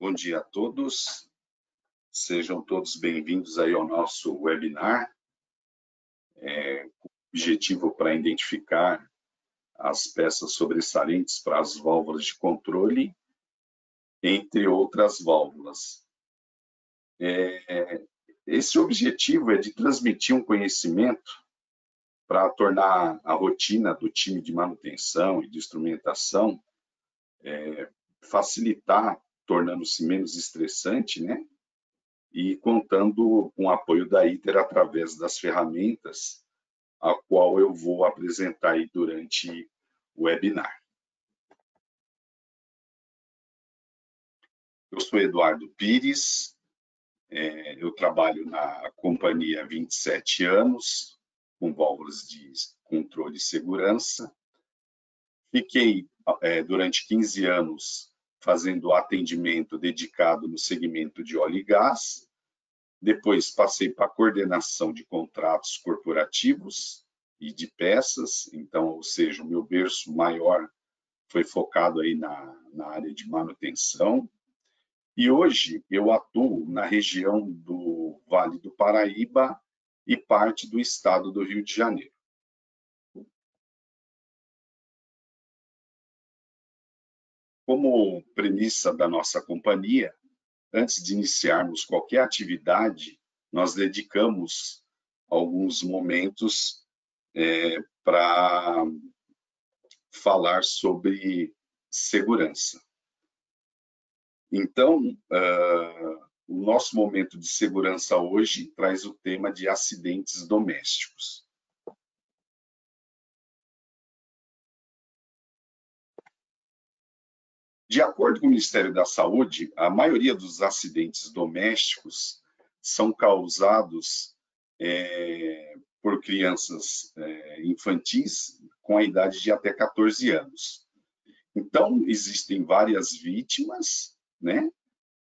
Bom dia a todos, sejam todos bem-vindos aí ao nosso webinar, objetivo para identificar as peças sobressalentes para as válvulas de controle, entre outras válvulas. Esse objetivo é de transmitir um conhecimento para tornar a rotina do time de manutenção e de instrumentação facilitar, tornando-se menos estressante, né? E contando com o apoio da ITER através das ferramentas a qual eu vou apresentar aí durante o webinar. Eu sou Eduardo Pires, eu trabalho na companhia há 27 anos, com válvulas de controle e segurança. Fiquei durante 15 anos fazendo atendimento dedicado no segmento de óleo e gás. Depois passei para a coordenação de contratos corporativos e de peças, então, ou seja, o meu berço maior foi focado aí na área de manutenção. E hoje eu atuo na região do Vale do Paraíba e parte do estado do Rio de Janeiro. Como premissa da nossa companhia, antes de iniciarmos qualquer atividade, nós dedicamos alguns momentos para falar sobre segurança. Então, o nosso momento de segurança hoje traz o tema de acidentes domésticos. De acordo com o Ministério da Saúde, a maioria dos acidentes domésticos são causados por crianças infantis com a idade de até 14 anos. Então, existem várias vítimas, né,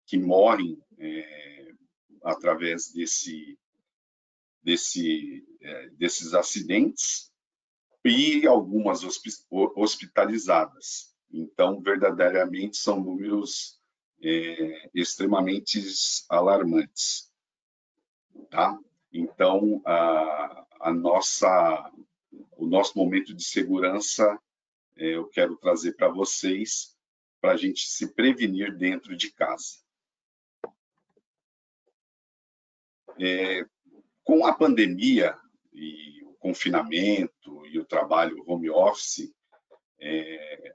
que morrem através desses acidentes e algumas hospitalizadas. Então, verdadeiramente, são números extremamente alarmantes. Tá? Então, o nosso momento de segurança, eu quero trazer para vocês, para a gente se prevenir dentro de casa. Com a pandemia e o confinamento e o trabalho home office,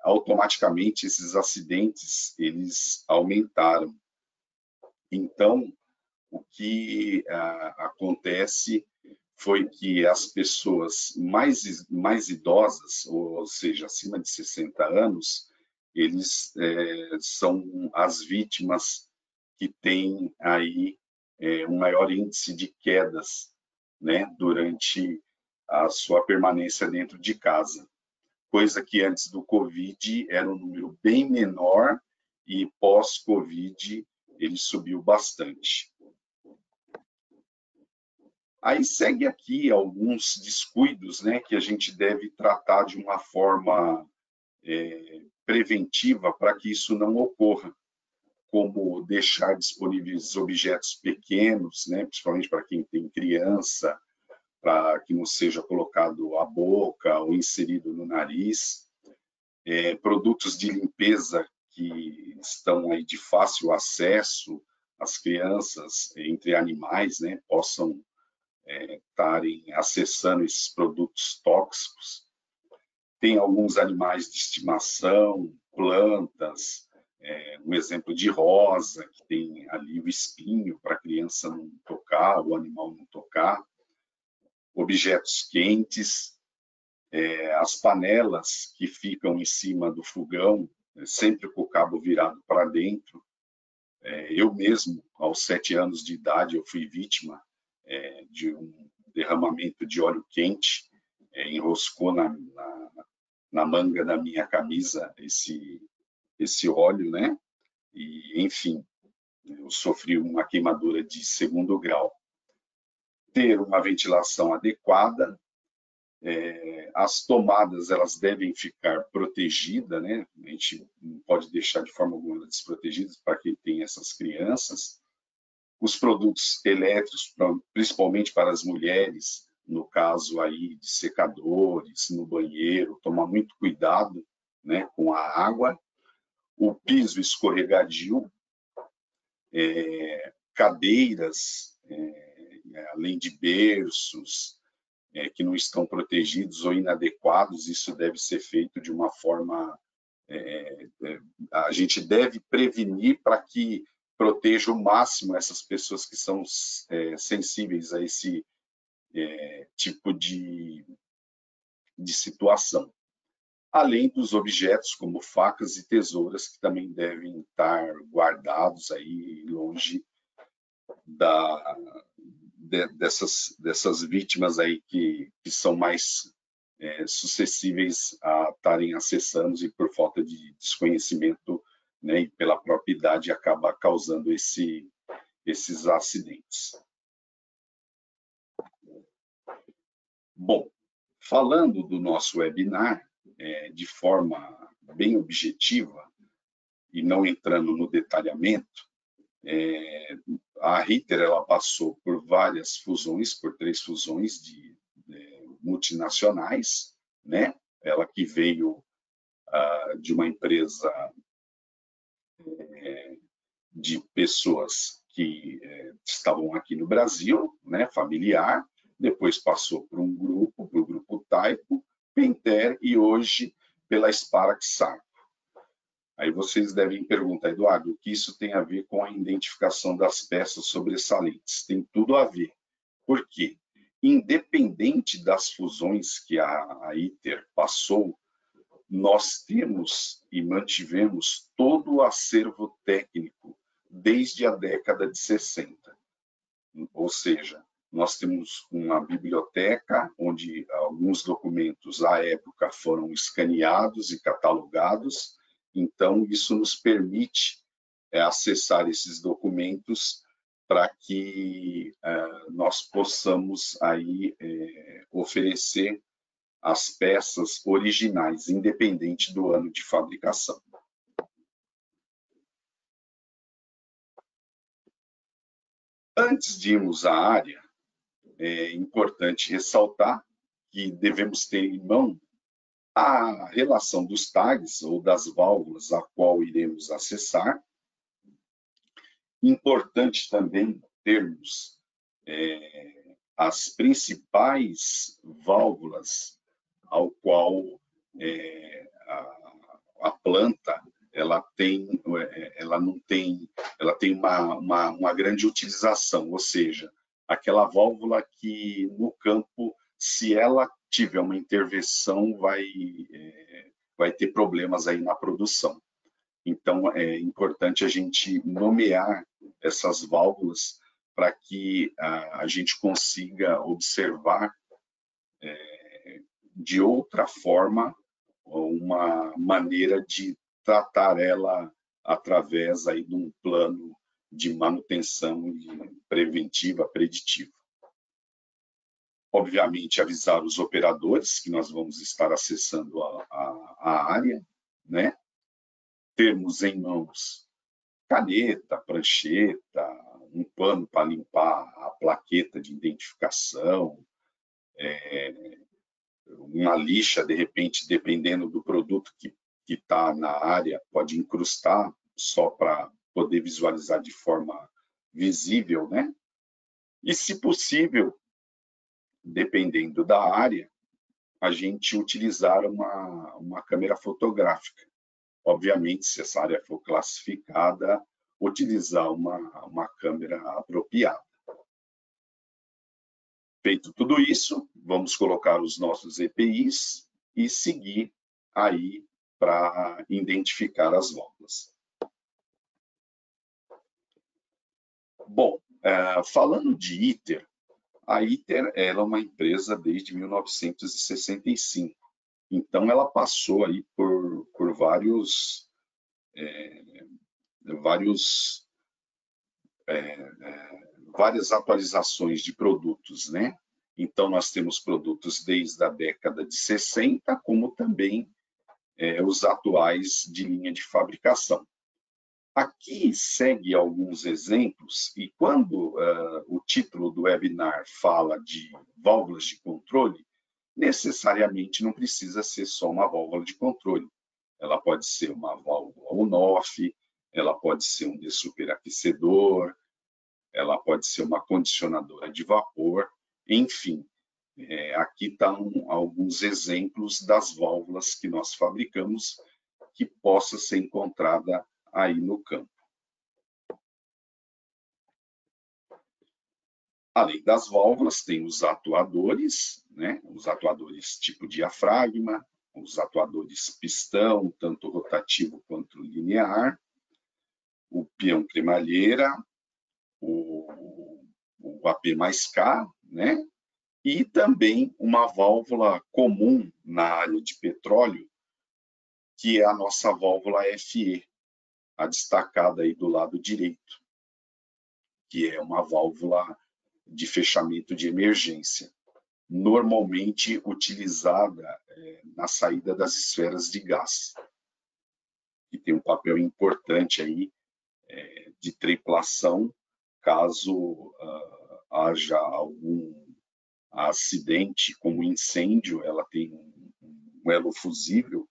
automaticamente esses acidentes eles aumentaram. Então, o que acontece foi que as pessoas mais idosas, ou seja, acima de 60 anos, eles são as vítimas que têm aí um maior índice de quedas, né, durante a sua permanência dentro de casa. Coisa que antes do Covid era um número bem menor e pós-Covid ele subiu bastante. Aí segue aqui alguns descuidos, né, que a gente deve tratar de uma forma preventiva para que isso não ocorra, como deixar disponíveis objetos pequenos, né, principalmente para quem tem criança, para que não seja colocado à boca ou inserido no nariz. Produtos de limpeza que estão aí de fácil acesso, as crianças, entre animais, né, possam estarem acessando esses produtos tóxicos. Tem alguns animais de estimação, plantas, um exemplo de rosa, que tem ali o espinho para a criança não tocar, o animal não tocar. Objetos quentes, as panelas que ficam em cima do fogão, sempre com o cabo virado para dentro. Eu mesmo, aos 7 anos de idade, eu fui vítima de um derramamento de óleo quente, enroscou na manga da minha camisa esse óleo, né? E, enfim, eu sofri uma queimadura de 2º grau. Ter uma ventilação adequada, As tomadas elas devem ficar protegidas, né? A gente não pode deixar de forma alguma desprotegidas para quem tem essas crianças. Os produtos elétricos, principalmente para as mulheres, no caso aí de secadores, no banheiro, tomar muito cuidado, né, com a água. O piso escorregadio, cadeiras, além de berços, que não estão protegidos ou inadequados, isso deve ser feito de uma forma. A gente deve prevenir para que proteja o máximo essas pessoas que são sensíveis a esse tipo de situação. Além dos objetos como facas e tesouras, que também devem estar guardados aí longe dessas vítimas aí que são mais suscetíveis a estarem acessando e por falta de desconhecimento, né, e pela própria idade acaba causando esses acidentes. Bom, falando do nosso webinar de forma bem objetiva e não entrando no detalhamento, a Ritter ela passou por várias fusões, por 3 fusões de multinacionais, né? Ela que veio de uma empresa de pessoas que estavam aqui no Brasil, né? Familiar, depois passou por um grupo, para o grupo Taipo, Pentair e hoje pela Sparax-Sarco. Aí vocês devem perguntar, Eduardo, o que isso tem a ver com a identificação das peças sobressalentes? Tem tudo a ver. Por quê? Independente das fusões que a ITER passou, nós temos e mantivemos todo o acervo técnico desde a década de 60. Ou seja, nós temos uma biblioteca onde alguns documentos à época foram escaneados e catalogados. Então, isso nos permite acessar esses documentos para que nós possamos aí oferecer as peças originais, independente do ano de fabricação. Antes de irmos à área, é importante ressaltar que devemos ter em mão a relação dos tags ou das válvulas a qual iremos acessar. Importante também termos as principais válvulas ao qual a planta ela tem uma grande utilização, ou seja, aquela válvula que no campo, se ela tiver uma intervenção, vai ter problemas aí na produção. Então, é importante a gente nomear essas válvulas para que a gente consiga observar de outra forma uma maneira de tratar ela através aí de um plano de manutenção preventiva, preditiva. Obviamente, avisar os operadores que nós vamos estar acessando a área, né? Termos em mãos caneta, prancheta, um pano para limpar a plaqueta de identificação, uma lixa, de repente, dependendo do produto que está na área, pode incrustar só para poder visualizar de forma visível, né? E, se possível, dependendo da área, a gente utilizar uma câmera fotográfica. Obviamente, se essa área for classificada, utilizar uma câmera apropriada. Feito tudo isso, vamos colocar os nossos EPIs e seguir aí para identificar as válvulas. Bom, falando de ITER, a ITER ela é uma empresa desde 1965. Então, ela passou aí por várias atualizações de produtos, né? Então, nós temos produtos desde a década de 60, como também os atuais de linha de fabricação. Aqui segue alguns exemplos, e quando o título do webinar fala de válvulas de controle, necessariamente não precisa ser só uma válvula de controle. Ela pode ser uma válvula on-off, ela pode ser um desuperaquecedor, ela pode ser uma condicionadora de vapor, enfim. Aqui estão alguns exemplos das válvulas que nós fabricamos que possa ser encontrada aí no campo. Além das válvulas, tem os atuadores, né? Os atuadores tipo diafragma, os atuadores pistão, tanto rotativo quanto linear, o peão cremalheira, o AP mais K, né? E também uma válvula comum na área de petróleo, que é a nossa válvula FE, a destacada aí do lado direito, que é uma válvula de fechamento de emergência, normalmente utilizada na saída das esferas de gás, que tem um papel importante aí de triplação, caso haja algum acidente, como incêndio. Ela tem um elo fusível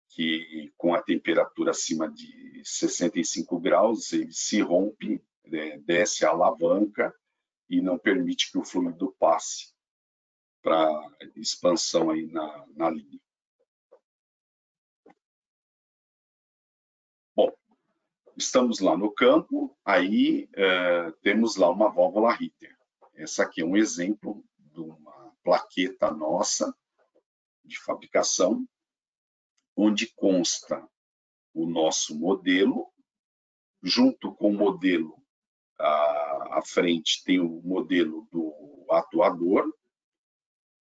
que, com a temperatura acima de 65 graus, ele se rompe, desce a alavanca e não permite que o fluido passe para expansão aí na linha. Bom, estamos lá no campo, aí temos lá uma válvula Ritter. Essa aqui é um exemplo de uma plaqueta nossa de fabricação, onde consta o nosso modelo, junto com o modelo à frente tem o modelo do atuador,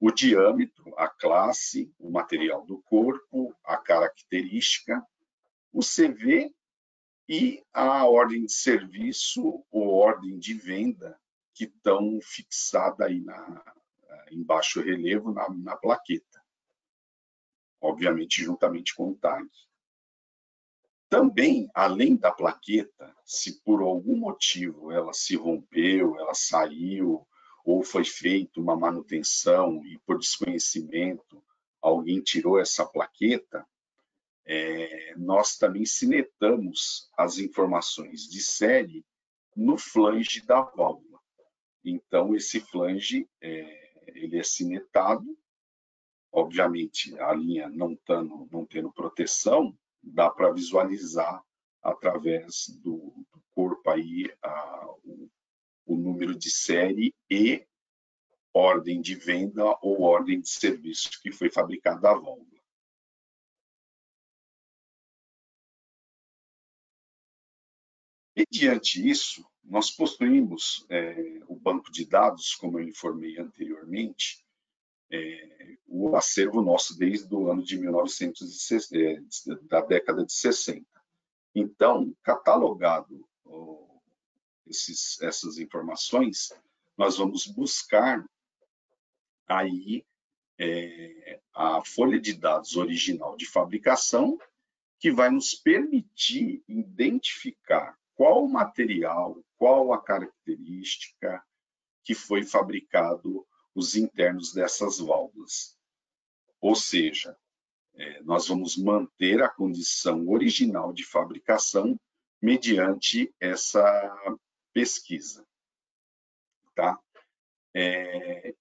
o diâmetro, a classe, o material do corpo, a característica, o CV e a ordem de serviço ou ordem de venda que estão fixadas aí em baixo relevo na plaqueta, obviamente juntamente com o tag. Também, além da plaqueta, se por algum motivo ela se rompeu, ela saiu, ou foi feita uma manutenção e por desconhecimento alguém tirou essa plaqueta, nós também cinetamos as informações de série no flange da válvula. Então, esse flange ele é cinetado, obviamente a linha não tendo proteção, dá para visualizar através do corpo aí o número de série e ordem de venda ou ordem de serviço que foi fabricada a válvula. Mediante isso, nós possuímos o banco de dados, como eu informei anteriormente, o acervo nosso desde o ano de 1960, da década de 60. Então, catalogado essas informações, nós vamos buscar aí a folha de dados original de fabricação, que vai nos permitir identificar qual o material, qual a característica que foi fabricado os internos dessas válvulas. Ou seja, nós vamos manter a condição original de fabricação mediante essa pesquisa. Tá?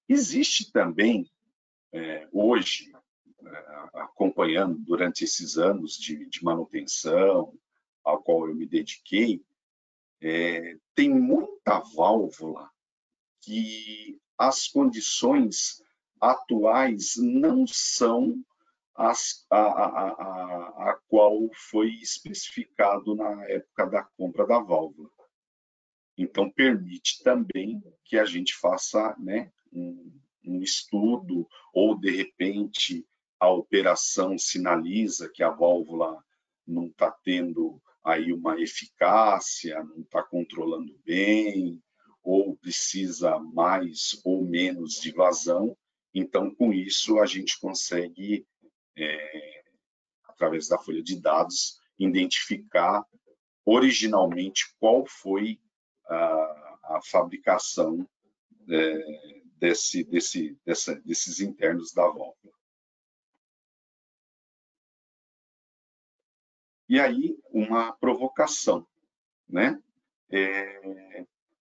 Existe também, hoje, acompanhando durante esses anos de manutenção ao qual eu me dediquei, tem muita válvula que as condições atuais não são a qual foi especificado na época da compra da válvula. Então, permite também que a gente faça, né, um estudo, ou, de repente, a operação sinaliza que a válvula não está tendo aí uma eficácia, não está controlando bem, ou precisa mais ou menos de vazão. Então, com isso, a gente consegue, através da folha de dados, identificar originalmente qual foi a fabricação desses internos da válvula. E aí, uma provocação, né?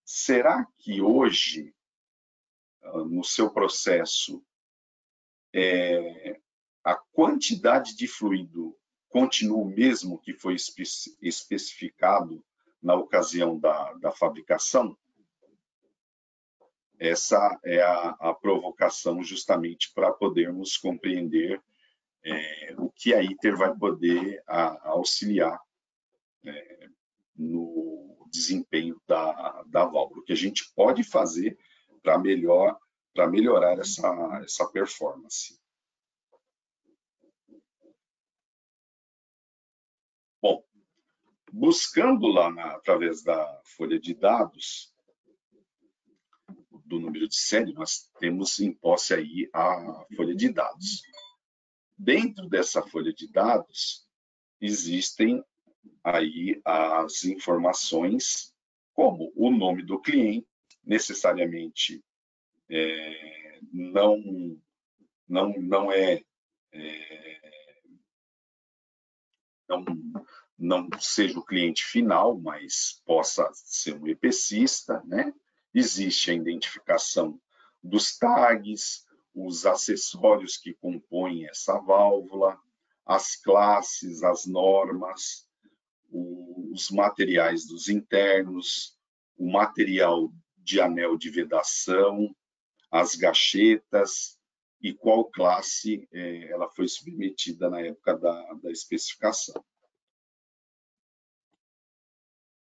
Será que hoje, no seu processo, a quantidade de fluido continua o mesmo que foi especificado na ocasião da fabricação? Essa é a provocação justamente para podermos compreender o que a ITER vai poder auxiliar no desempenho da válvula, o que a gente pode fazer para melhorar essa performance. Bom, buscando lá através da folha de dados, do número de série, nós temos em posse aí a folha de dados. Dentro dessa folha de dados, existem aí as informações, como o nome do cliente, necessariamente não seja o cliente final, mas possa ser um EPCista, né? Existe a identificação dos tags, os acessórios que compõem essa válvula, as classes, as normas, os materiais dos internos, o material de anel de vedação, as gachetas e qual classe ela foi submetida na época da especificação.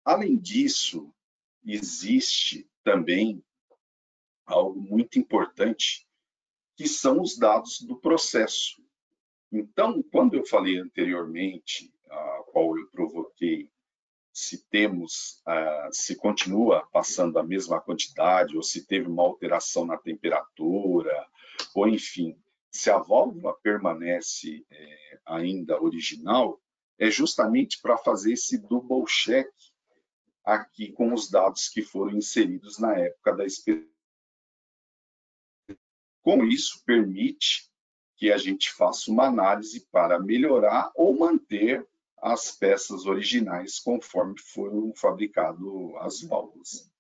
Além disso, existe também algo muito importante, que são os dados do processo. Então, quando eu falei anteriormente, a qual eu provoquei, se continua passando a mesma quantidade, ou se teve uma alteração na temperatura, ou enfim, se a válvula permanece ainda original, é justamente para fazer esse double check aqui com os dados que foram inseridos na época da especificação. Com isso, permite que a gente faça uma análise para melhorar ou manter as peças originais conforme foram fabricadas as válvulas.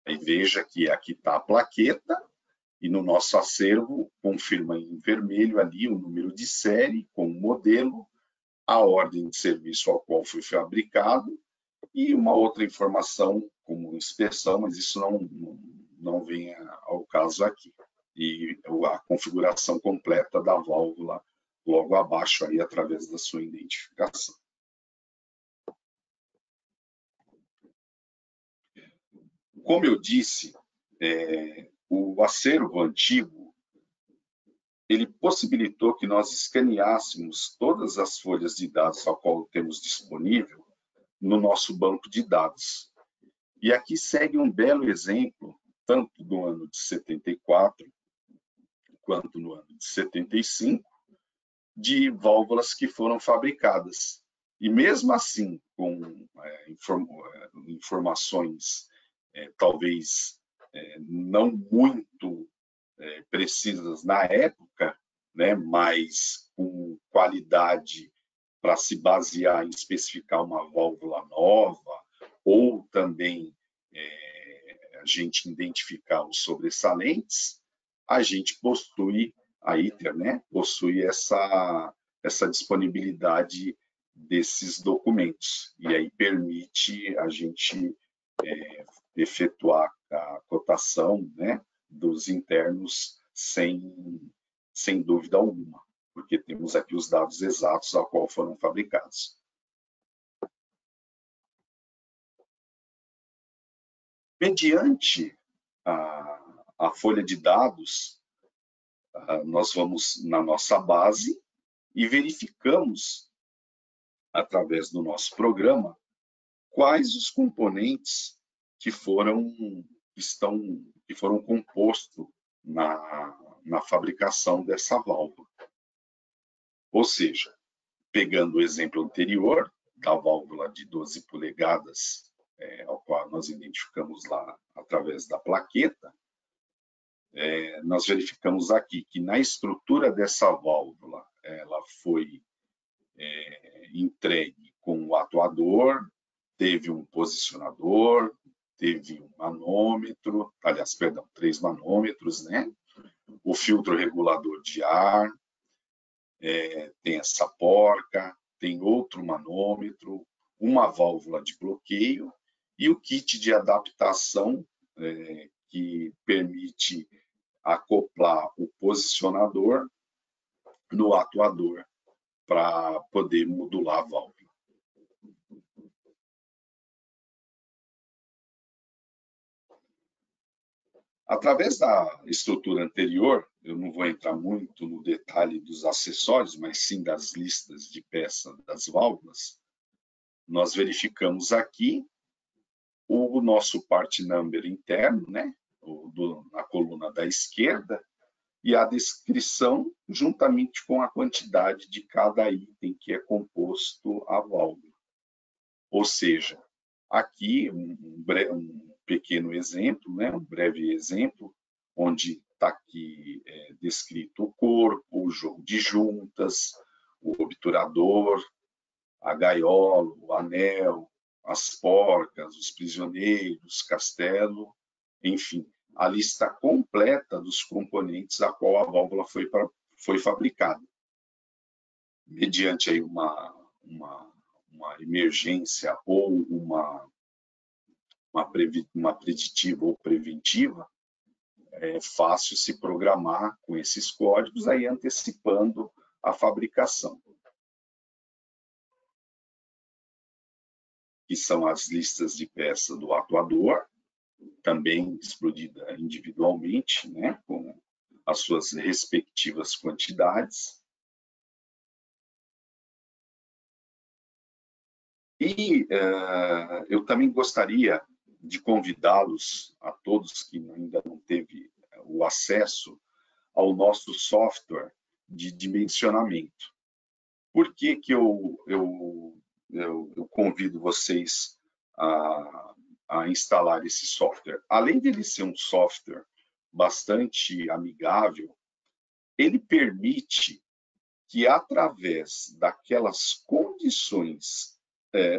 Aí veja que aqui está a plaqueta e no nosso acervo confirma em vermelho ali o número de série com o modelo, a ordem de serviço ao qual foi fabricado e uma outra informação como inspeção, mas isso não vem ao caso aqui. E a configuração completa da válvula logo abaixo aí através da sua identificação. Como eu disse, o acervo antigo ele possibilitou que nós escaneássemos todas as folhas de dados ao qual temos disponível no nosso banco de dados. E aqui segue um belo exemplo, tanto do ano de 74 quanto no ano de 75, de válvulas que foram fabricadas. E mesmo assim, com informações talvez não muito precisas na época, né, mas com qualidade para se basear em especificar uma válvula nova, ou também a gente identificar os sobressalentes, a gente possui, a ITER, né, possui essa disponibilidade desses documentos, e aí permite a gente efetuar a cotação, né, dos internos sem dúvida alguma, porque temos aqui os dados exatos a qual foram fabricados. Mediante a folha de dados, nós vamos na nossa base e verificamos, através do nosso programa, quais os componentes que foram compostos na fabricação dessa válvula. Ou seja, pegando o exemplo anterior da válvula de 12 polegadas, ao qual nós identificamos lá através da plaqueta, nós verificamos aqui que na estrutura dessa válvula ela foi entregue com o atuador, teve um posicionador, teve um manômetro, aliás, perdão, 3 manômetros, né? O filtro regulador de ar, tem essa porca, tem outro manômetro, uma válvula de bloqueio e o kit de adaptação que permite acoplar o posicionador no atuador para poder modular a válvula. Através da estrutura anterior, eu não vou entrar muito no detalhe dos acessórios, mas sim das listas de peça das válvulas, nós verificamos aqui o nosso part number interno, né, na coluna da esquerda, e a descrição juntamente com a quantidade de cada item que é composto a válvula. Ou seja, aqui um pequeno exemplo, né, um breve exemplo, onde está aqui descrito o corpo, o jogo de juntas, o obturador, a gaiola, o anel, as porcas, os prisioneiros, castelo, enfim, a lista completa dos componentes a qual a válvula foi fabricada. Mediante aí uma emergência ou uma preditiva ou preventiva, é fácil se programar com esses códigos, aí antecipando a fabricação. Que são as listas de peça do atuador, também explodida individualmente, né, com as suas respectivas quantidades. E eu também gostaria de convidá-los, a todos que ainda não teve o acesso ao nosso software de dimensionamento. Por que eu convido vocês a instalar esse software? Além de ele ser um software bastante amigável, ele permite que, através daquelas condições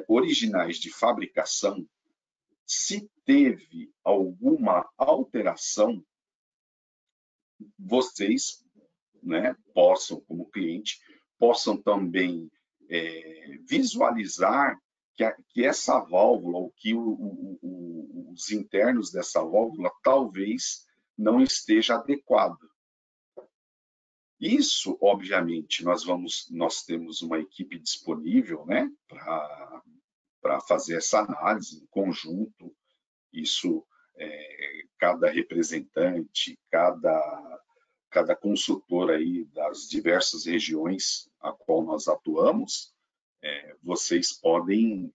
originais de fabricação, se teve alguma alteração, vocês, né, possam, como cliente, possam também visualizar que essa válvula, ou que os internos dessa válvula talvez não esteja adequado. Isso, obviamente, nós temos uma equipe disponível, né, para fazer essa análise em conjunto. Isso, cada representante, cada consultor aí das diversas regiões a qual nós atuamos, vocês podem,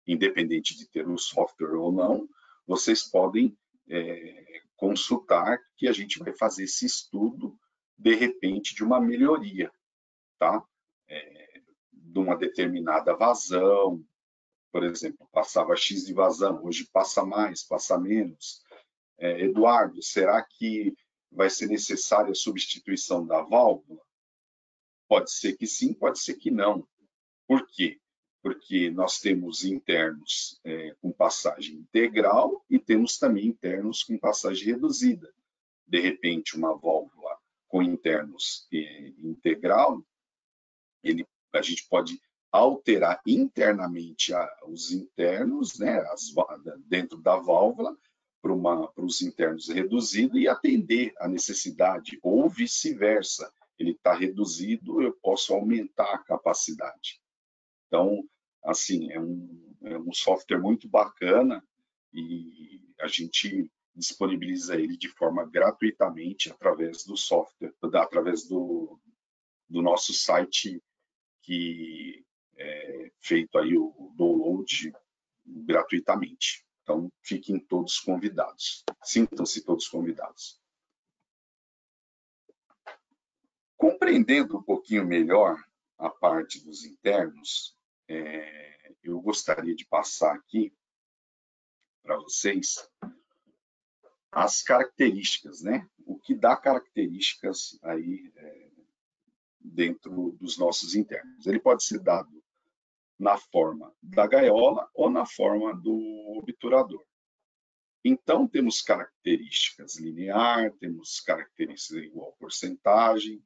independente de ter um software ou não, vocês podem consultar, que a gente vai fazer esse estudo, de repente, de uma melhoria, tá? De uma determinada vazão, por exemplo, passava X de vazão, hoje passa mais, passa menos. Eduardo, será que vai ser necessária a substituição da válvula? Pode ser que sim, pode ser que não. Por quê? Porque nós temos internos com passagem integral e temos também internos com passagem reduzida. De repente, uma válvula com internos integral, a gente pode alterar internamente os internos, né, dentro da válvula, para os internos reduzidos e atender a necessidade, ou vice-versa. Ele está reduzido, eu posso aumentar a capacidade. Então, assim, é um software muito bacana e a gente disponibiliza ele de forma gratuitamente através do software, através do nosso site, que é feito aí o download gratuitamente. Então, fiquem todos convidados. Sintam-se todos convidados. Compreendendo um pouquinho melhor a parte dos internos, eu gostaria de passar aqui para vocês as características, né? O que dá características aí dentro dos nossos internos. Ele pode ser dado na forma da gaiola ou na forma do obturador. Então, temos características linear, temos características igual porcentagem,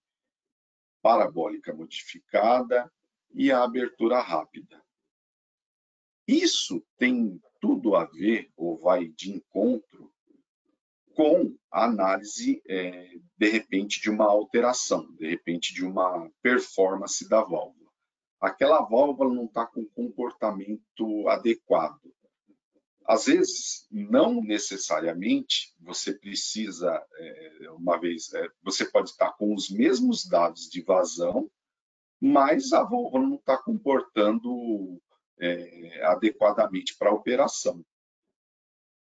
parabólica modificada e a abertura rápida. Isso tem tudo a ver, ou vai de encontro, com a análise, de repente, de uma alteração, de repente, de uma performance da válvula. Aquela válvula não está com comportamento adequado. Às vezes, não necessariamente, você precisa, você pode estar com os mesmos dados de vazão, mas a válvula não está comportando adequadamente para a operação.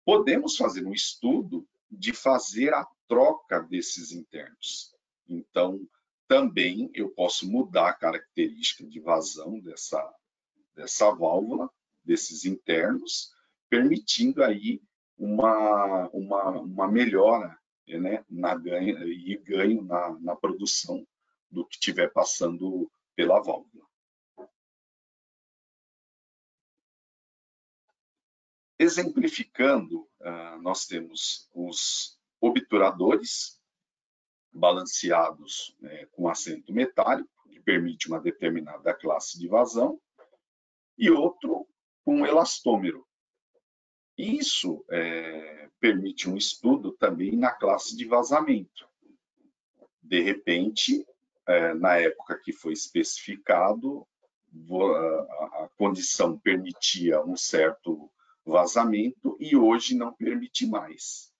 Podemos fazer um estudo de fazer a troca desses internos. Então, também eu posso mudar a característica de vazão dessa válvula, desses internos, permitindo aí uma melhora, né, ganho na produção do que estiver passando pela válvula. Exemplificando, nós temos os obturadores balanceados com assento metálico, que permite uma determinada classe de vazão, e outro com elastômero. Isso permite um estudo também na classe de vazamento. De repente, na época que foi especificado, a condição permitia um certo vazamento e hoje não permite mais.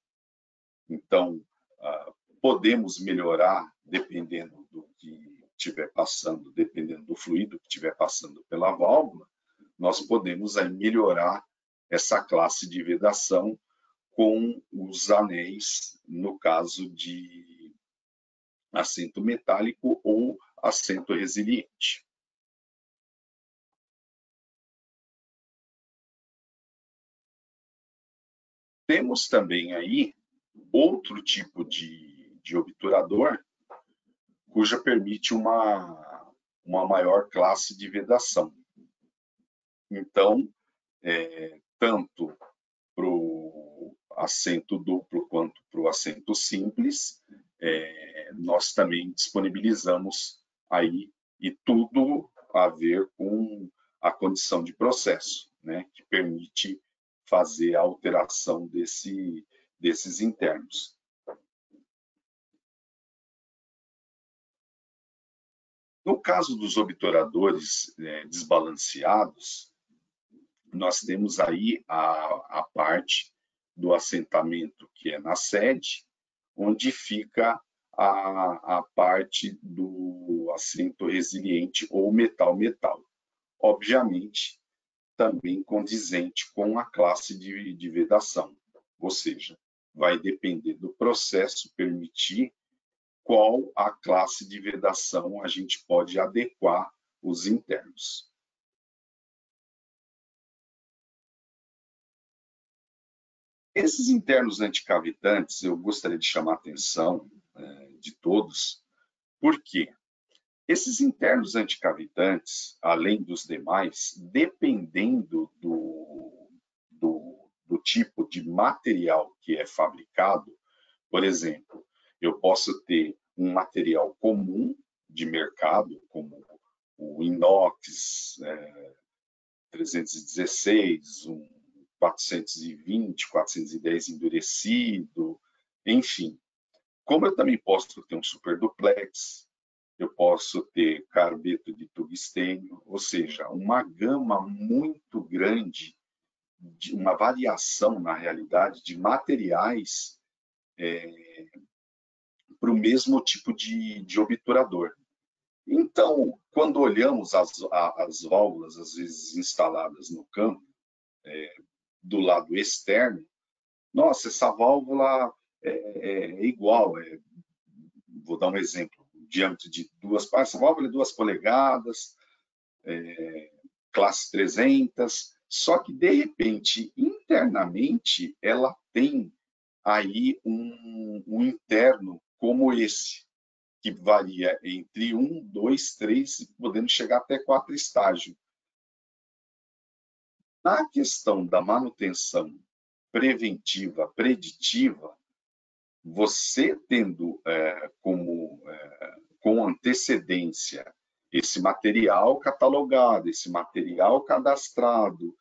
Então, podemos melhorar dependendo do que estiver passando, dependendo do fluido que estiver passando pela válvula, nós podemos aí melhorar essa classe de vedação com os anéis, no caso de assento metálico ou assento resiliente. Temos também aí outro tipo de obturador, cuja permite uma maior classe de vedação. Então, tanto para o assento duplo quanto para o assento simples, nós também disponibilizamos aí, e tudo a ver com a condição de processo, né, que permite fazer a alteração desses internos. No caso dos obturadores desbalanceados, nós temos aí a parte do assentamento que é na sede, onde fica a parte do assento resiliente ou metal-metal. Obviamente, também condizente com a classe de vedação, ou seja, vai depender do processo permitir qual a classe de vedação a gente pode adequar os internos. Esses internos anticavitantes, eu gostaria de chamar a atenção de todos, porque esses internos anticavitantes, além dos demais, dependendo do tipo de material que é fabricado, por exemplo, eu posso ter um material comum de mercado, como o inox 316, um 420, 410 endurecido, enfim. Como eu também posso ter um super duplex, eu posso ter carbeto de tungstênio, ou seja, uma gama muito grande, uma variação, na realidade, de materiais para o mesmo tipo de obturador. Então, quando olhamos as válvulas, às vezes instaladas no campo, do lado externo, nossa, essa válvula é igual, vou dar um exemplo, o diâmetro de essa válvula é 2 polegadas, classe 300, só que, de repente, internamente, ela tem aí um interno como esse, que varia entre 1, 2, 3, podendo chegar até 4 estágios. Na questão da manutenção preventiva, preditiva, você tendo com antecedência esse material catalogado, esse material cadastrado,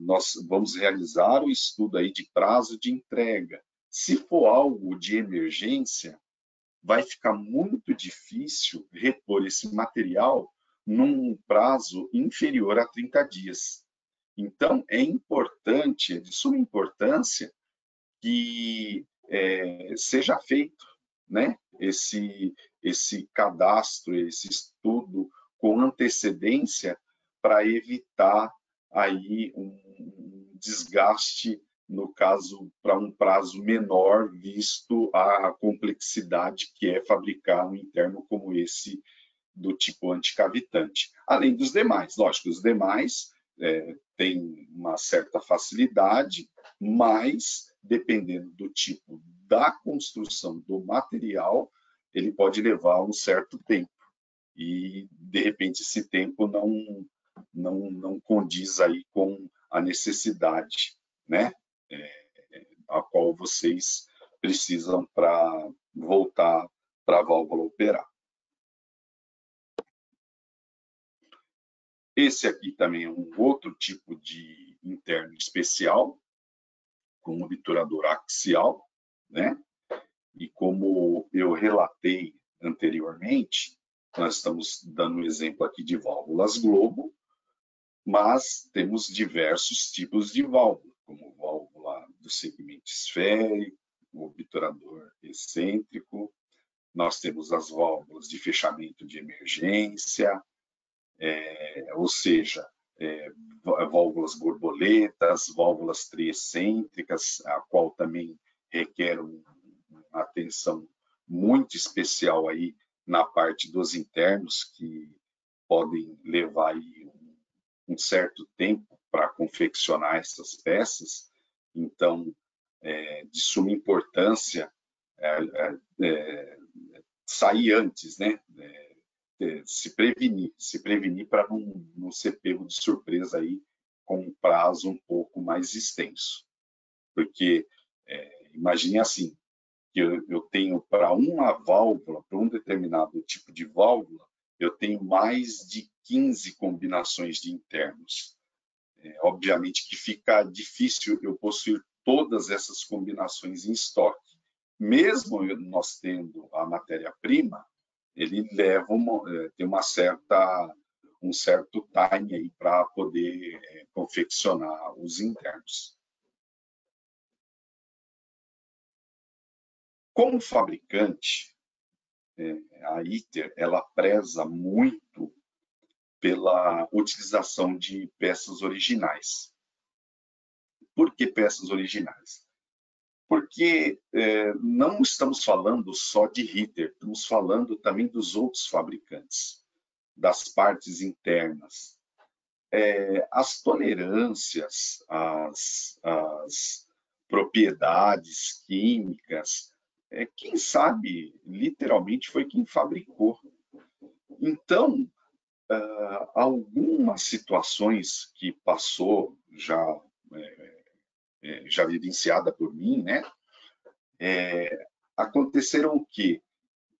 nós vamos realizar o estudo aí de prazo de entrega. Se for algo de emergência, vai ficar muito difícil repor esse material num prazo inferior a 30 dias. Então, é importante, é de suma importância, que seja feito, né, esse cadastro, esse estudo com antecedência para evitar aí um desgaste, no caso, para um prazo menor, visto a complexidade que é fabricar um interno como esse do tipo anticavitante. Além dos demais, lógico, os demais têm uma certa facilidade, mas dependendo do tipo da construção do material, ele pode levar um certo tempo. E, de repente, esse tempo não condiz aí com a necessidade, né, a qual vocês precisam para voltar para a válvula operar. Esse aqui também é um outro tipo de interno especial, com obturador axial, né? E como eu relatei anteriormente, nós estamos dando um exemplo aqui de válvulas globo, mas temos diversos tipos de válvula, como válvula do segmento esférico, obturador excêntrico, nós temos as válvulas de fechamento de emergência, ou seja, válvulas borboletas, válvulas triexcêntricas, a qual também requer uma atenção muito especial aí na parte dos internos, que podem levar aí um certo tempo para confeccionar essas peças. Então, de suma importância sair antes, né? Se prevenir para não ser pego de surpresa aí com um prazo um pouco mais extenso. Porque, imagine assim, que eu tenho para uma válvula, para um determinado tipo de válvula, eu tenho mais de 15 combinações de internos. Obviamente que fica difícil eu possuir todas essas combinações em estoque. Mesmo nós tendo a matéria-prima, ele leva tem um certo time aí para poder confeccionar os internos. Como fabricante, a ITER ela preza muito pela utilização de peças originais. Por que peças originais? Porque não estamos falando só de ITER, estamos falando também dos outros fabricantes, das partes internas. As tolerâncias, as propriedades químicas, quem sabe, literalmente, foi quem fabricou. Então, algumas situações que passou já vivenciada por mim, né? Aconteceram o quê?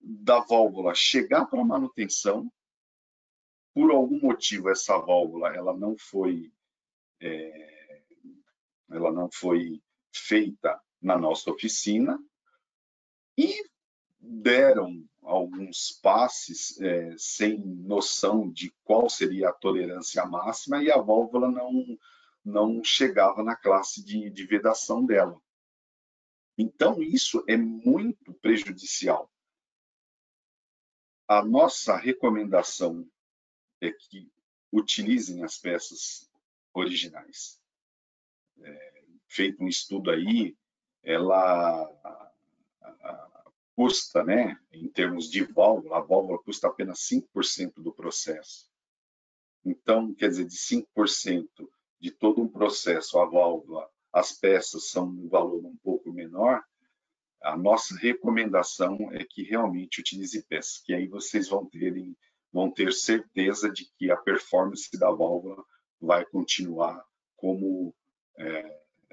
Da válvula chegar para manutenção, por algum motivo essa válvula ela não foi feita na nossa oficina e deram alguns passes sem noção de qual seria a tolerância máxima e a válvula não chegava na classe de vedação dela. Então, isso é muito prejudicial. A nossa recomendação é que utilizem as peças originais. Feito um estudo aí, ela custa, né, em termos de válvula, a válvula custa apenas 5% do processo. Então, quer dizer, de 5% de todo um processo, a válvula, as peças são um valor um pouco menor, a nossa recomendação é que realmente utilize peças, que aí vocês vão ter certeza de que a performance da válvula vai continuar como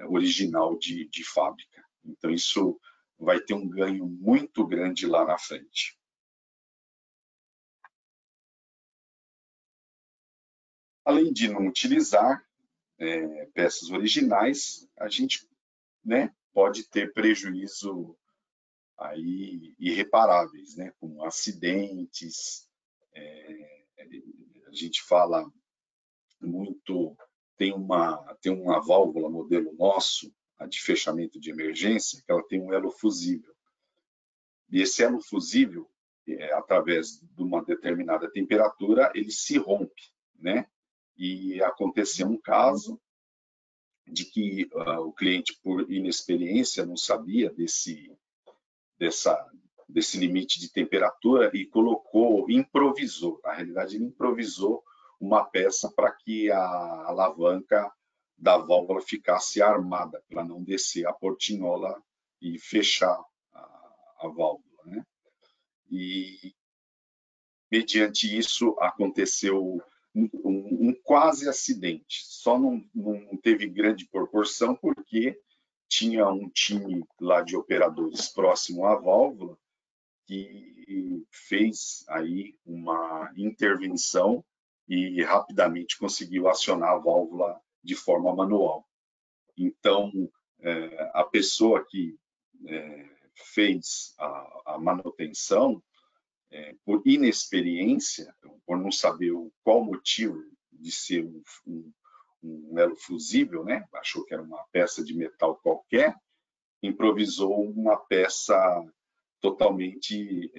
original de fábrica. Então, isso vai ter um ganho muito grande lá na frente. Além de não utilizar peças originais, a gente, né, pode ter prejuízo aí irreparáveis, né, como acidentes. A gente fala muito, tem uma válvula modelo nosso, a de fechamento de emergência, que ela tem um elo fusível. E esse elo fusível, através de uma determinada temperatura, ele se rompe, né? E aconteceu um caso de que o cliente, por inexperiência, não sabia desse limite de temperatura e improvisou. Na realidade, ele improvisou uma peça para que a alavanca da válvula ficasse armada, para não descer a portinhola e fechar a válvula, né? E, mediante isso, aconteceu um quase acidente. Só não teve grande proporção porque tinha um time lá de operadores próximo à válvula que fez aí uma intervenção e rapidamente conseguiu acionar a válvula de forma manual. Então, a pessoa que fez a manutenção, por inexperiência, por não saber qual motivo de ser um elo fusível, né? Achou que era uma peça de metal qualquer, improvisou uma peça totalmente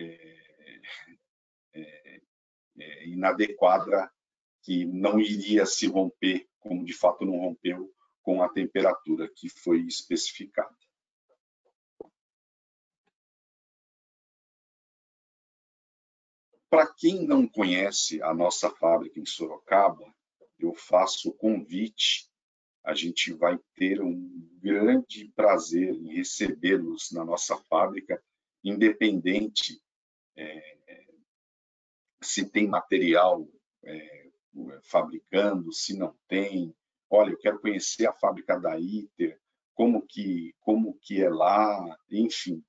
inadequada, que não iria se romper, como de fato não rompeu, com a temperatura que foi especificada. Para quem não conhece a nossa fábrica em Sorocaba, eu faço o convite. A gente vai ter um grande prazer em recebê-los na nossa fábrica, independente se tem material fabricando, se não tem. Olha, eu quero conhecer a fábrica da ITER, como que é lá, enfim.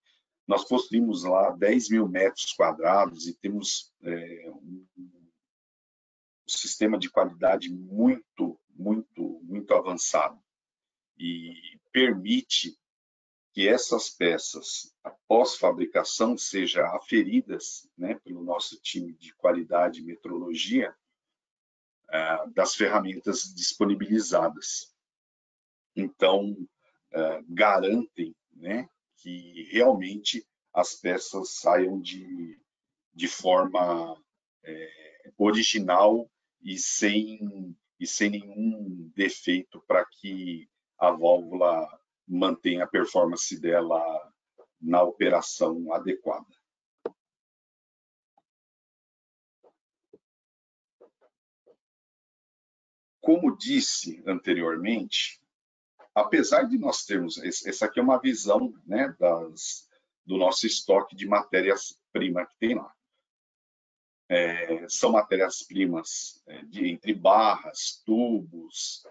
Nós possuímos lá 10 mil metros quadrados e temos um sistema de qualidade muito, muito, muito avançado e permite que essas peças, após fabricação, sejam aferidas, né, pelo nosso time de qualidade e metrologia, das ferramentas disponibilizadas. Então, garantem, né, que realmente as peças saiam de forma original e sem nenhum defeito, para que a válvula mantenha a performance dela na operação adequada. Como disse anteriormente, apesar de nós termos, essa aqui é uma visão, né, do nosso estoque de matérias-primas que tem lá. São matérias-primas entre barras, tubos,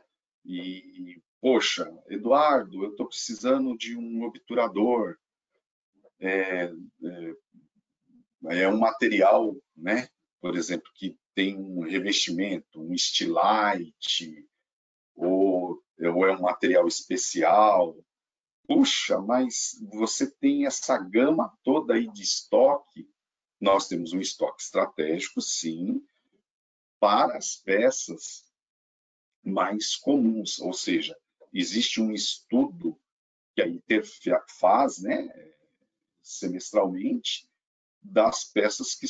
e, poxa, Eduardo, eu estou precisando de um obturador, um material, né, por exemplo, que tem um revestimento, um Stilite, ou é um material especial. Puxa, mas você tem essa gama toda aí de estoque. Nós temos um estoque estratégico, sim, para as peças mais comuns, ou seja, existe um estudo que a ITER faz, né, semestralmente, das peças que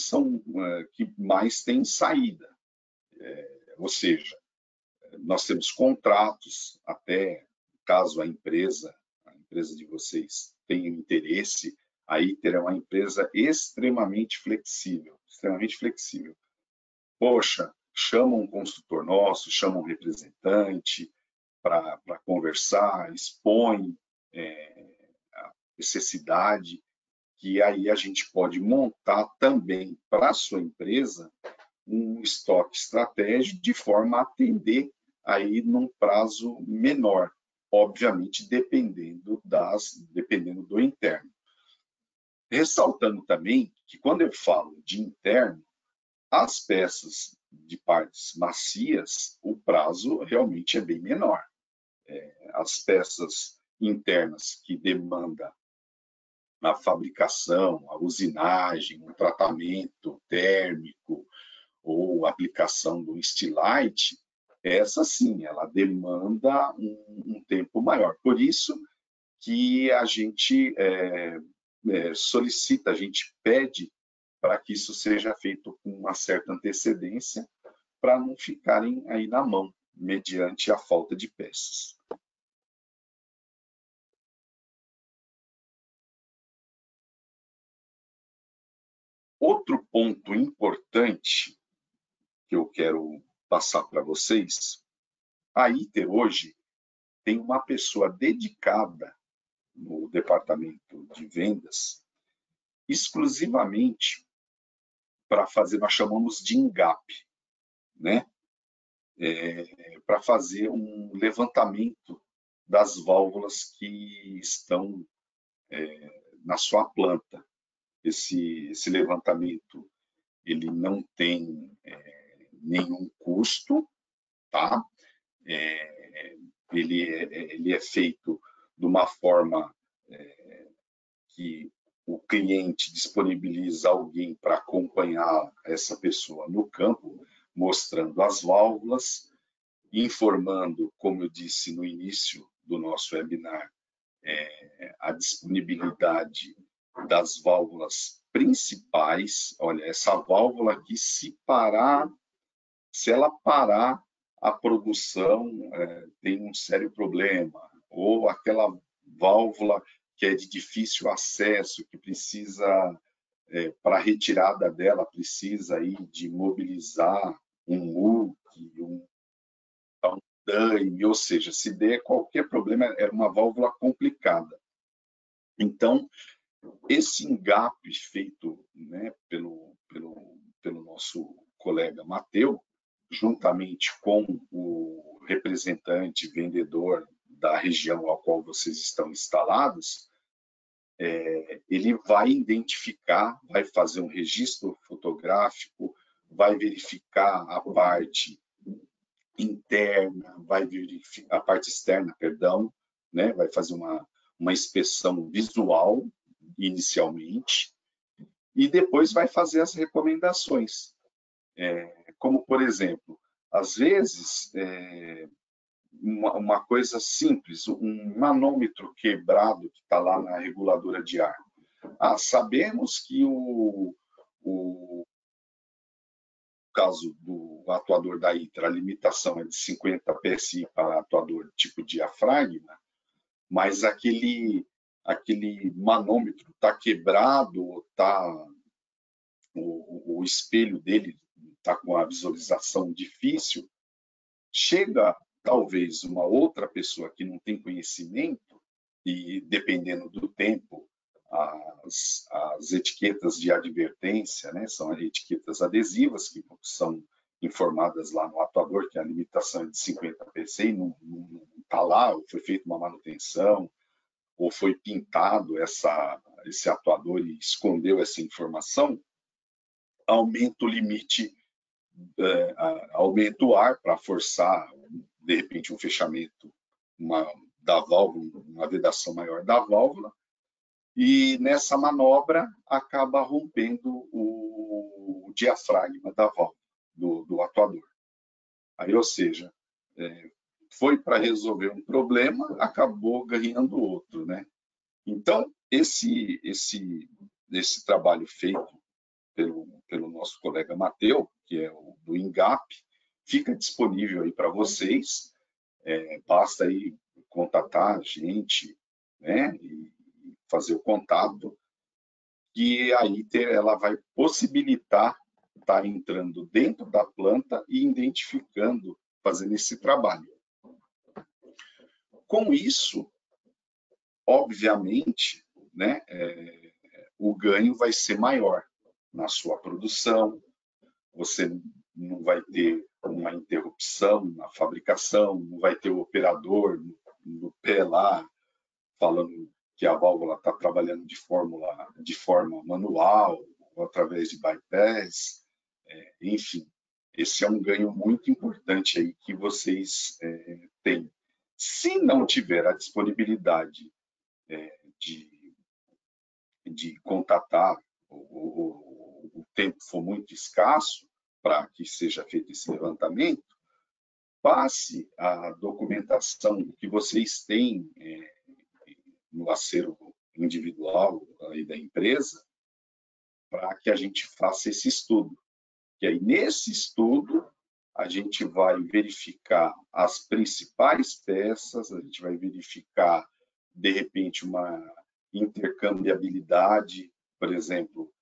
mais têm saída. Ou seja, nós temos contratos, até caso a empresa de vocês tenha interesse, a ITER é uma empresa extremamente flexível, extremamente flexível. Poxa, chama um consultor nosso, chama um representante para conversar, expõe a necessidade, que aí a gente pode montar também para a sua empresa um estoque estratégico de forma a atender aí num prazo menor, obviamente dependendo do interno. Ressaltando também que quando eu falo de interno, as peças de partes macias, o prazo realmente é bem menor. As peças internas que demandam a fabricação, a usinagem, um tratamento térmico ou aplicação do Stilite, essa sim, ela demanda um tempo maior. Por isso que a gente solicita, a gente pede para que isso seja feito com uma certa antecedência, para não ficarem aí na mão, mediante a falta de peças. Outro ponto importante que eu quero passar para vocês, a ITER hoje tem uma pessoa dedicada no departamento de vendas, exclusivamente para fazer, nós chamamos de engap, né? Para fazer um levantamento das válvulas que estão na sua planta. Esse levantamento ele não tem nenhum custo, tá? Ele é feito de uma forma que o cliente disponibiliza alguém para acompanhar essa pessoa no campo, mostrando as válvulas, informando, como eu disse no início do nosso webinar, a disponibilidade das válvulas principais. Olha, essa válvula aqui, se ela parar a produção, tem um sério problema. Ou aquela válvula que é de difícil acesso, que precisa, para a retirada dela, precisa aí de mobilizar um MUC, um DAIM, ou seja, se der qualquer problema, é uma válvula complicada. Então, esse engap feito, né, pelo nosso colega Mateu, juntamente com o representante vendedor da região ao qual vocês estão instalados, ele vai identificar, vai fazer um registro fotográfico, vai verificar a parte interna, vai verificar a parte externa, perdão, né? Vai fazer uma inspeção visual inicialmente e depois vai fazer as recomendações. Como, por exemplo, às vezes, uma coisa simples, um manômetro quebrado que está lá na reguladora de ar. Sabemos que o caso do atuador da ITER, a limitação é de 50 PSI para atuador tipo diafragma, mas aquele manômetro está quebrado, o espelho dele está com a visualização difícil, chega talvez uma outra pessoa que não tem conhecimento, e dependendo do tempo, as etiquetas de advertência, né, são as etiquetas adesivas que são informadas lá no atuador, que a limitação é de 50 PSI, não está lá, ou foi feita uma manutenção, ou foi pintado esse atuador e escondeu essa informação, aumenta o limite, aumenta o ar para forçar, de repente, um fechamento da válvula, uma vedação maior da válvula, e nessa manobra acaba rompendo o diafragma da válvula, do atuador. Aí, ou seja, foi para resolver um problema, acabou ganhando outro, né? Então, esse trabalho feito pelo nosso colega Mateu, que é o do engap, fica disponível aí para vocês. Basta aí contatar a gente, né, e fazer o contato, que aí ela vai possibilitar estar entrando dentro da planta e identificando, fazendo esse trabalho. Com isso, obviamente, né, o ganho vai ser maior na sua produção, você não vai ter uma interrupção na fabricação, não vai ter o operador no pé lá falando que a válvula está trabalhando de forma manual ou através de bypass, enfim, esse é um ganho muito importante aí que vocês têm. Se não tiver a disponibilidade de contatar, o tempo for muito escasso para que seja feito esse levantamento, passe a documentação que vocês têm no acervo individual aí da empresa, para que a gente faça esse estudo. E aí, nesse estudo, a gente vai verificar as principais peças, a gente vai verificar, de repente, uma intercambiabilidade, por exemplo,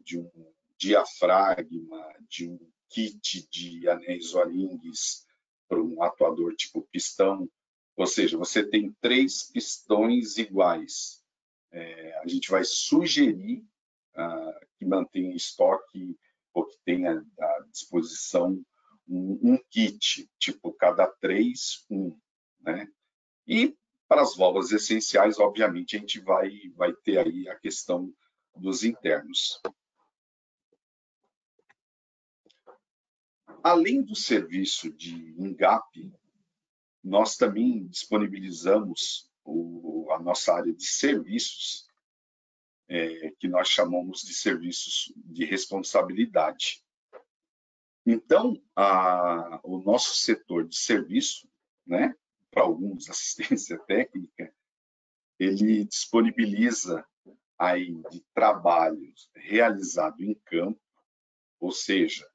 de um diafragma, de um kit de anéis O-rings para um atuador tipo pistão. Ou seja, você tem 3 pistões iguais. A gente vai sugerir que mantenha em estoque ou que tenha à disposição um kit, tipo cada 3, 1. Né? E para as válvulas essenciais, obviamente, a gente vai ter aí a questão dos internos. Além do serviço de engap, nós também disponibilizamos a nossa área de serviços, que nós chamamos de serviços de responsabilidade. Então, o nosso setor de serviço, né, para alguns assistência técnica, ele disponibiliza aí de trabalhos realizados em campo, ou seja,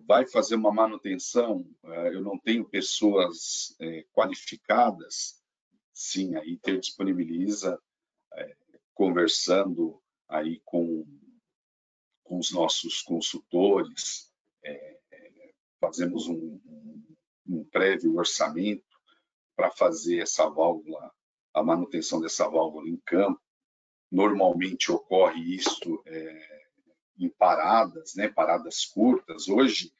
vai fazer uma manutenção, eu não tenho pessoas qualificadas, sim, a ITER disponibiliza, conversando aí com os nossos consultores, fazemos um prévio orçamento para fazer essa válvula, a manutenção dessa válvula em campo. Normalmente ocorre isso em paradas, né, paradas curtas. Hoje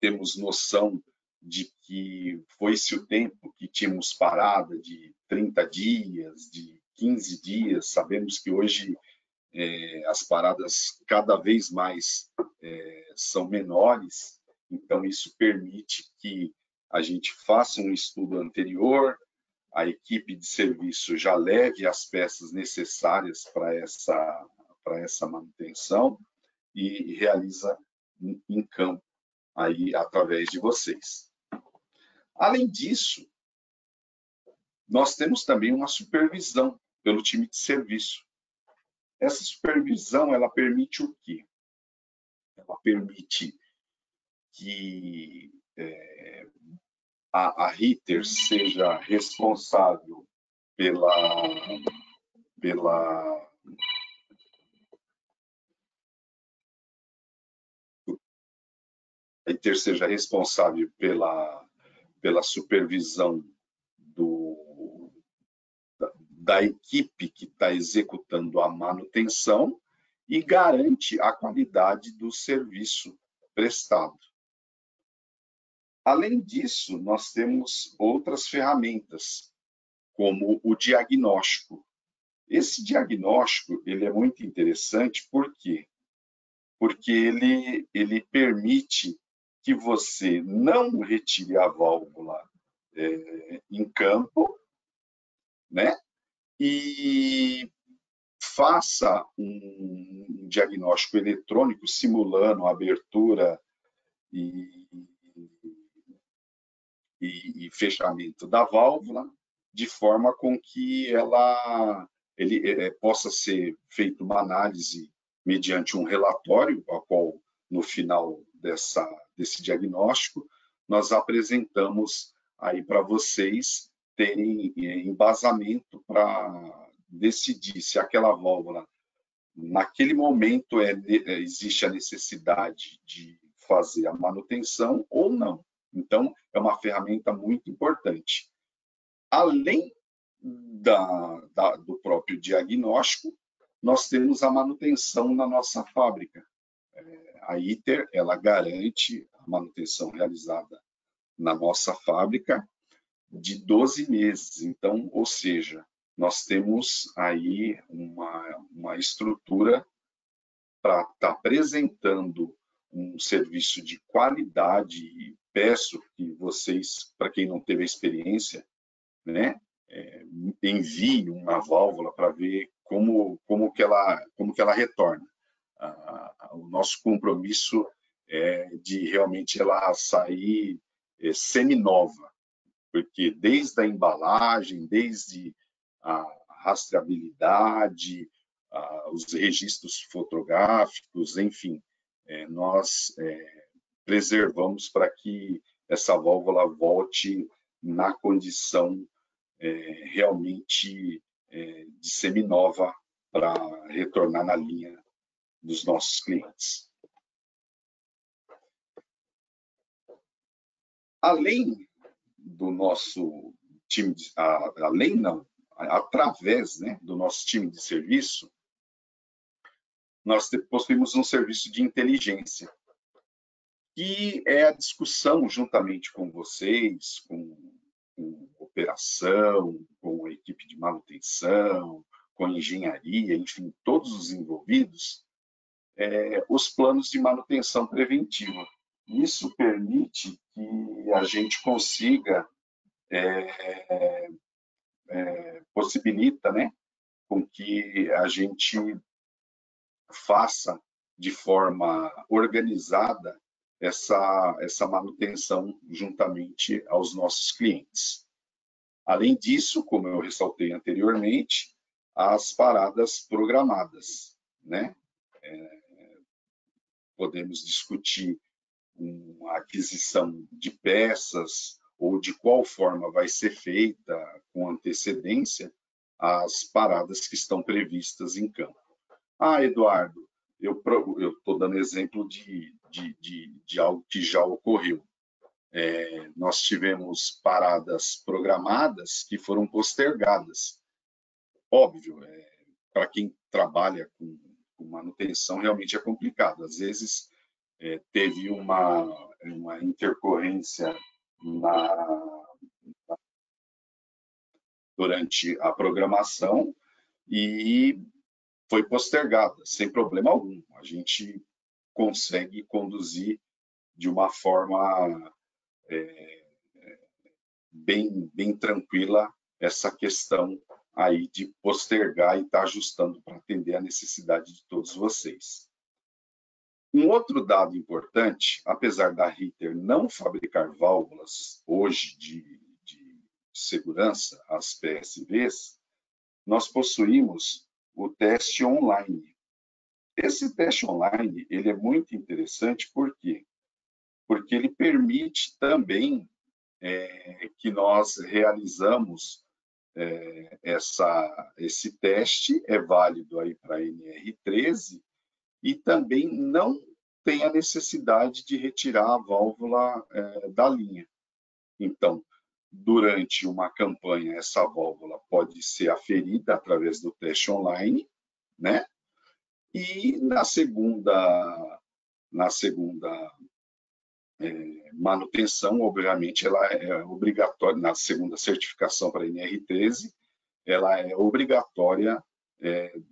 temos noção de que foi-se o tempo que tínhamos parada de 30 dias, de 15 dias. Sabemos que hoje as paradas cada vez mais são menores, então isso permite que a gente faça um estudo anterior, a equipe de serviço já leve as peças necessárias para essa manutenção e realiza em campo aí através de vocês. Além disso, nós temos também uma supervisão pelo time de serviço. Essa supervisão, ela permite o quê? Ela permite que a ITER seja responsável a ITER seja responsável pela supervisão da equipe que está executando a manutenção e garante a qualidade do serviço prestado. Além disso, nós temos outras ferramentas, como o diagnóstico. Esse diagnóstico ele é muito interessante, por quê? Porque ele permite que você não retire a válvula em campo, né? E faça um diagnóstico eletrônico simulando a abertura e fechamento da válvula, de forma com que ele possa ser feita uma análise mediante um relatório, a qual, no final desse diagnóstico, nós apresentamos aí para vocês terem embasamento para decidir se aquela válvula, naquele momento, existe a necessidade de fazer a manutenção ou não. Então, é uma ferramenta muito importante. Além do próprio diagnóstico, nós temos a manutenção na nossa fábrica. A ITER, ela garante a manutenção realizada na nossa fábrica de 12 meses. Então, ou seja, nós temos aí uma estrutura para estar apresentando um serviço de qualidade, e peço que vocês, para quem não teve a experiência, né, envie uma válvula para ver como que ela retorna. O nosso compromisso é de realmente ela sair seminova, porque desde a embalagem, desde a rastreabilidade, os registros fotográficos, enfim, nós preservamos para que essa válvula volte na condição realmente de seminova para retornar na linha dos nossos clientes. Além do nosso time, através, né, do nosso time de serviço, nós possuímos um serviço de inteligência, que é a discussão juntamente com vocês, com operação, com a equipe de manutenção, com engenharia, enfim, todos os envolvidos, os planos de manutenção preventiva. Isso permite que a gente consiga, possibilita, né, com que a gente faça de forma organizada essa manutenção juntamente aos nossos clientes. Além disso, como eu ressaltei anteriormente, as paradas programadas, né? Podemos discutir uma aquisição de peças ou de qual forma vai ser feita com antecedência as paradas que estão previstas em campo. Eduardo, eu estou dando exemplo de algo que já ocorreu. Nós tivemos paradas programadas que foram postergadas. Óbvio, para quem trabalha com manutenção, realmente é complicado. Às vezes, teve uma intercorrência durante a programação e foi postergada, sem problema algum. A gente consegue conduzir de uma forma bem tranquila essa questão aí de postergar e estar ajustando para atender a necessidade de todos vocês. Um outro dado importante, apesar da Ritter não fabricar válvulas hoje de segurança, as PSVs, nós possuímos o teste online. Esse teste online ele é muito interessante, por quê? Porque ele permite também que nós realizamos esse teste, é válido aí para a NR13, e também não tem a necessidade de retirar a válvula da linha. Então, durante uma campanha, essa válvula pode ser aferida através do teste online, né? E na segunda manutenção, obviamente, ela é obrigatória, na segunda certificação para a NR13, ela é obrigatória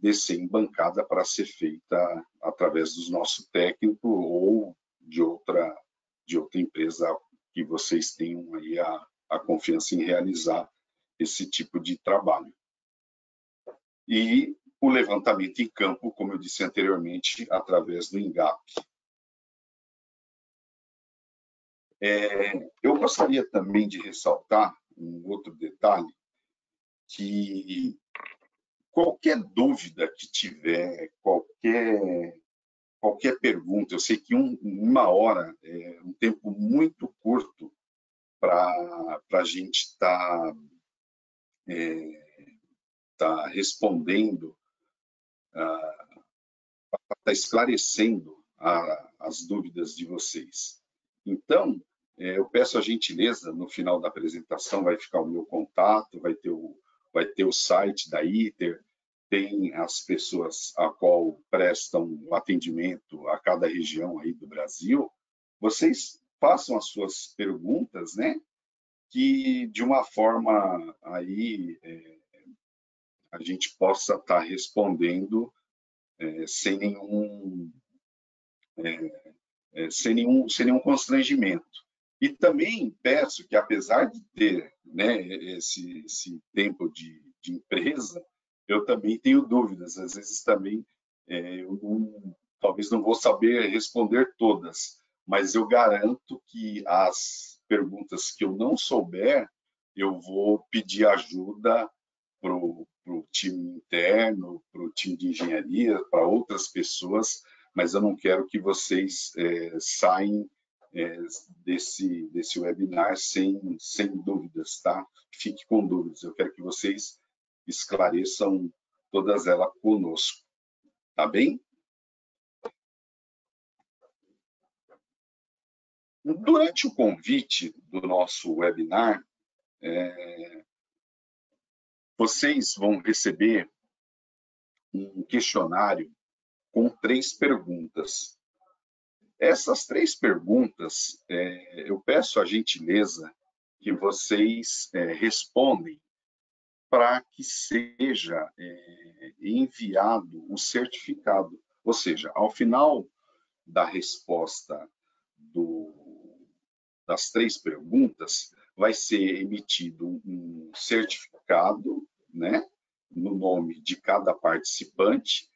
descer em bancada para ser feita através do nosso técnico ou de outra empresa que vocês tenham aí a confiança em realizar esse tipo de trabalho. E o levantamento em campo, como eu disse anteriormente, através do ENGAP. Eu gostaria também de ressaltar um outro detalhe, que qualquer dúvida que tiver, qualquer qualquer pergunta. Eu sei que uma hora é um tempo muito curto para a gente estar respondendo, está esclarecendo as dúvidas de vocês. Então, eu peço a gentileza, no final da apresentação vai ficar o meu contato, vai ter o site da ITER, tem as pessoas a qual prestam atendimento a cada região aí do Brasil. Vocês façam as suas perguntas, né? Que de uma forma aí a gente possa estar respondendo sem nenhum constrangimento. E também peço que, apesar de ter, né, esse tempo de empresa, eu também tenho dúvidas. Às vezes também talvez não vou saber responder todas, mas eu garanto que as perguntas que eu não souber, eu vou pedir ajuda para o time interno, para o time de engenharia, para outras pessoas, mas eu não quero que vocês saiam desse webinar sem dúvidas, tá? Fique com dúvidas. Eu quero que vocês esclareçam todas elas conosco, tá bem? Durante o convite do nosso webinar, vocês vão receber um questionário com 3 perguntas. Essas 3 perguntas, eu peço a gentileza que vocês respondem para que seja enviado o certificado. Ou seja, ao final da resposta das 3 perguntas, vai ser emitido um certificado, né, no nome de cada participante,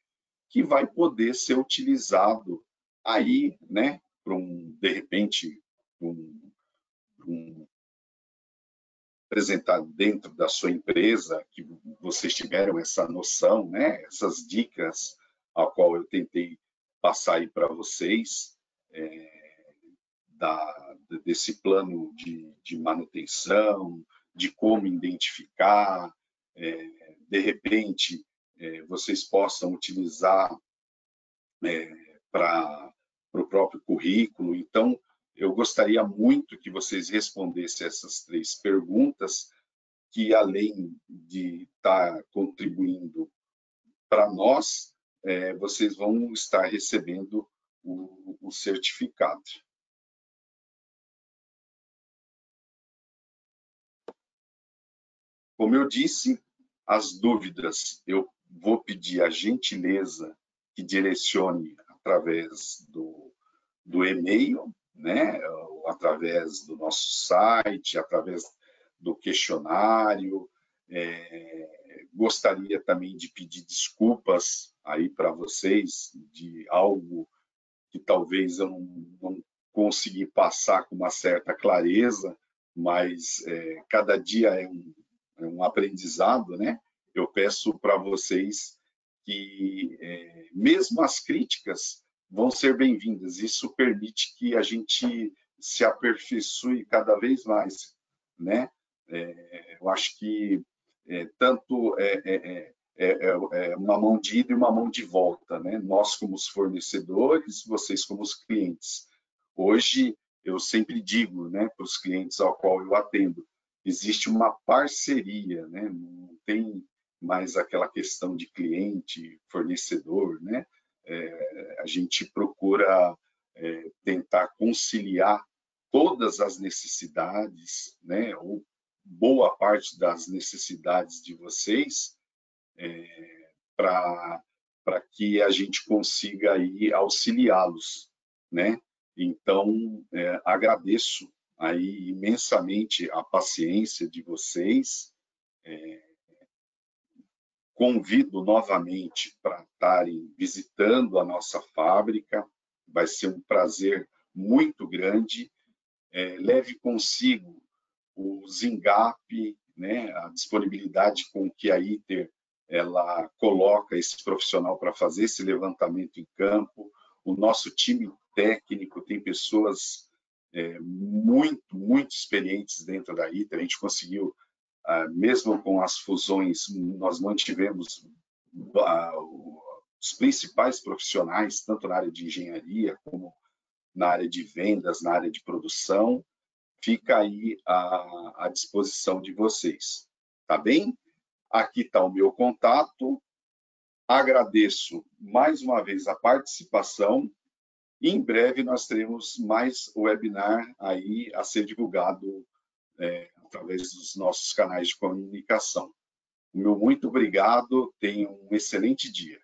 que vai poder ser utilizado aí, né, para de repente, apresentar dentro da sua empresa, que vocês tiveram essa noção, né, essas dicas a qual eu tentei passar aí para vocês, desse plano de manutenção, de como identificar, de repente, vocês possam utilizar para o próprio currículo. Então, eu gostaria muito que vocês respondessem essas 3 perguntas, que além de estar contribuindo para nós, vocês vão estar recebendo o certificado. Como eu disse, as dúvidas eu vou pedir a gentileza que direcione através do e-mail, né? Ou através do nosso site, através do questionário. Gostaria também de pedir desculpas aí para vocês de algo que talvez eu não consegui passar com uma certa clareza, mas cada dia é um aprendizado, né? Eu peço para vocês que, mesmo as críticas, vão ser bem-vindas. Isso permite que a gente se aperfeiçoe cada vez mais, né? Eu acho que tanto uma mão de ida e uma mão de volta, né? Nós como os fornecedores, vocês como os clientes. Hoje, eu sempre digo, né, para os clientes ao qual eu atendo, existe uma parceria, né? Não tem mais aquela questão de cliente, fornecedor, né? A gente procura tentar conciliar todas as necessidades, né? Ou boa parte das necessidades de vocês, para que a gente consiga aí auxiliá-los, né? Então, agradeço aí imensamente a paciência de vocês. Convido novamente para estarem visitando a nossa fábrica. Vai ser um prazer muito grande. Leve consigo o Zingap, né, a disponibilidade com que a ITER ela coloca esse profissional para fazer esse levantamento em campo, O nosso time técnico tem pessoas muito experientes dentro da ITER. A gente conseguiu, mesmo com as fusões, nós mantivemos os principais profissionais, tanto na área de engenharia como na área de vendas, na área de produção. Fica aí à disposição de vocês, tá bem? Aqui está o meu contato. Agradeço mais uma vez a participação e em breve nós teremos mais webinar aí a ser divulgado através dos nossos canais de comunicação. O meu muito obrigado, tenham um excelente dia.